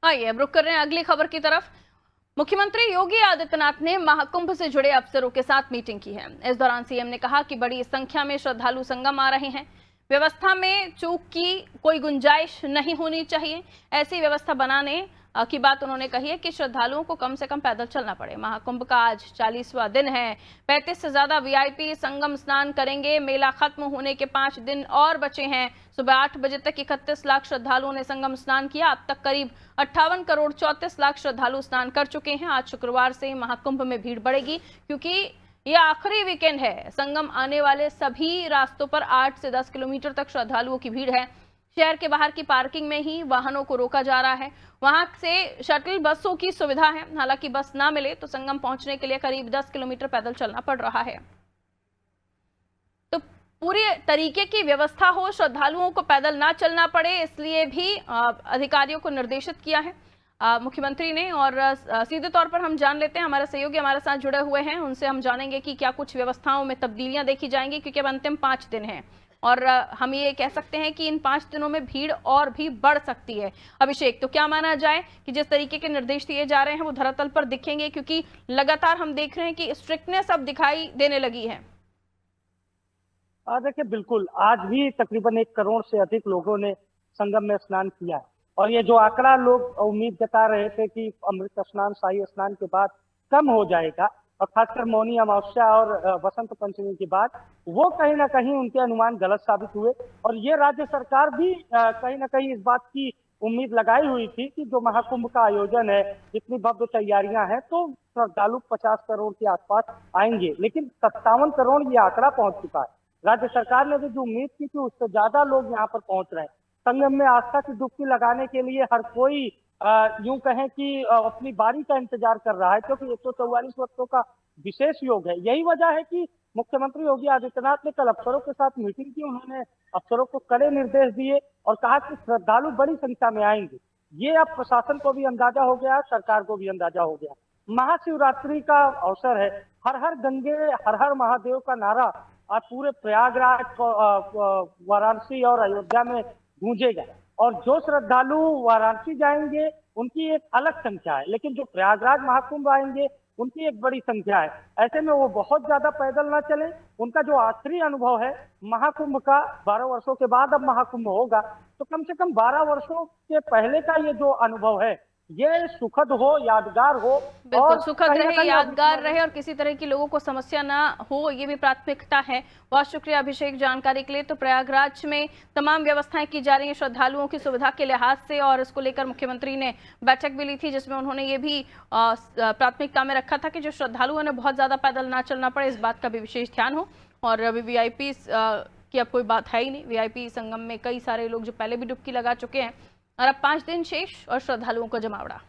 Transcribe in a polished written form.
आइए अब रुक कर रहे हैं अगली खबर की तरफ। मुख्यमंत्री योगी आदित्यनाथ ने महाकुंभ से जुड़े अफसरों के साथ मीटिंग की है। इस दौरान सीएम ने कहा कि बड़ी संख्या में श्रद्धालु संगम आ रहे हैं, व्यवस्था में चूक की कोई गुंजाइश नहीं होनी चाहिए। ऐसी व्यवस्था बनाने की बात उन्होंने कही है कि श्रद्धालुओं को कम से कम पैदल चलना पड़े। महाकुंभ का आज 40वां दिन है। 35 से ज्यादा वीआईपी संगम स्नान करेंगे। मेला खत्म होने के 5 दिन और बचे हैं। सुबह 8 बजे तक 31 लाख श्रद्धालुओं ने संगम स्नान किया। अब तक करीब 58 करोड़ 34 लाख श्रद्धालु स्नान कर चुके हैं। आज शुक्रवार से महाकुंभ में भीड़ बढ़ेगी क्योंकि ये आखिरी वीकेंड है। संगम आने वाले सभी रास्तों पर 8 से 10 किलोमीटर तक श्रद्धालुओं की भीड़ है। शहर के बाहर की पार्किंग में ही वाहनों को रोका जा रहा है। वहां से शटल बसों की सुविधा है। हालांकि बस ना मिले तो संगम पहुंचने के लिए करीब 10 किलोमीटर पैदल चलना पड़ रहा है। तो पूरी तरीके की व्यवस्था हो, श्रद्धालुओं को पैदल ना चलना पड़े, इसलिए भी अधिकारियों को निर्देशित किया है मुख्यमंत्री ने। और सीधे तौर पर हम जान लेते हैं, हमारे सहयोगी हमारे साथ जुड़े हुए हैं, उनसे हम जानेंगे कि क्या कुछ व्यवस्थाओं में तब्दीलियां देखी जाएंगी, क्योंकि अब अंतिम 5 दिन हैं और हम ये कह सकते हैं कि इन 5 दिनों में भीड़ और भी बढ़ सकती है। अभिषेक, तो क्या माना जाए कि जिस तरीके के निर्देश दिए जा रहे हैं वो धरातल पर दिखेंगे, क्योंकि लगातार हम देख रहे हैं कि स्ट्रिक्टनेस अब दिखाई देने लगी है। देखिए, बिल्कुल आज भी तकरीबन 1 करोड़ से अधिक लोगों ने संगम में स्नान किया है। और ये जो आंकड़ा लोग उम्मीद जता रहे थे कि अमृत स्नान, शाही स्नान के बाद कम हो जाएगा, और खासकर मौनी अमावस्या और वसंत पंचमी के बाद, वो कहीं ना कहीं उनके अनुमान गलत साबित हुए। और ये राज्य सरकार भी कहीं ना कहीं इस बात की उम्मीद लगाई हुई थी कि जो महाकुंभ का आयोजन है, इतनी भव्य तैयारियां हैं, तो श्रद्धालु 50 करोड़ के आसपास आएंगे, लेकिन 57 करोड़ ये आंकड़ा पहुंच चुका है। राज्य सरकार ने भी जो उम्मीद की थी उससे ज्यादा लोग यहाँ पर पहुंच रहे हैं। संगम में आस्था की डुबकी लगाने के लिए हर कोई यूं कहें कि अपनी बारी का इंतजार कर रहा है, क्योंकि 144 वर्षों का विशेष योग है। यही वजह है कि मुख्यमंत्री योगी आदित्यनाथ ने कल अफसरों के साथ मीटिंग की। उन्होंने अफसरों को कड़े निर्देश दिए और कहा कि श्रद्धालु बड़ी संख्या में आएंगे। ये अब प्रशासन को भी अंदाजा हो गया, सरकार को भी अंदाजा हो गया। महाशिवरात्रि का अवसर है। हर हर गंगे, हर हर महादेव का नारा आज पूरे प्रयागराज, वाराणसी और अयोध्या में गूंजेगा। और जो श्रद्धालु वाराणसी जाएंगे उनकी एक अलग संख्या है, लेकिन जो प्रयागराज महाकुंभ आएंगे उनकी एक बड़ी संख्या है। ऐसे में वो बहुत ज्यादा पैदल ना चले। उनका जो आखिरी अनुभव है महाकुंभ का, 12 वर्षों के बाद अब महाकुंभ होगा, तो कम से कम 12 वर्षों के पहले का ये जो अनुभव है ये सुखद हो, यादगार हो। बिल्कुल, सुखद रहे, यादगार रहे और किसी तरह की लोगों को समस्या ना हो, ये भी प्राथमिकता है। बहुत शुक्रिया अभिषेक जानकारी के लिए। तो प्रयागराज में तमाम व्यवस्थाएं की जा रही हैं श्रद्धालुओं की सुविधा के लिहाज से, और इसको लेकर मुख्यमंत्री ने बैठक भी ली थी, जिसमें उन्होंने ये भी प्राथमिकता में रखा था कि जो श्रद्धालुओं ने बहुत ज्यादा पैदल ना चलना पड़े, इस बात का भी विशेष ध्यान हो। और अभी वीआईपी की अब कोई बात है ही नहीं। वीआईपी संगम में कई सारे लोग जो पहले भी डुबकी लगा चुके हैं, और अब 5 दिन शेष और श्रद्धालुओं का जमावड़ा।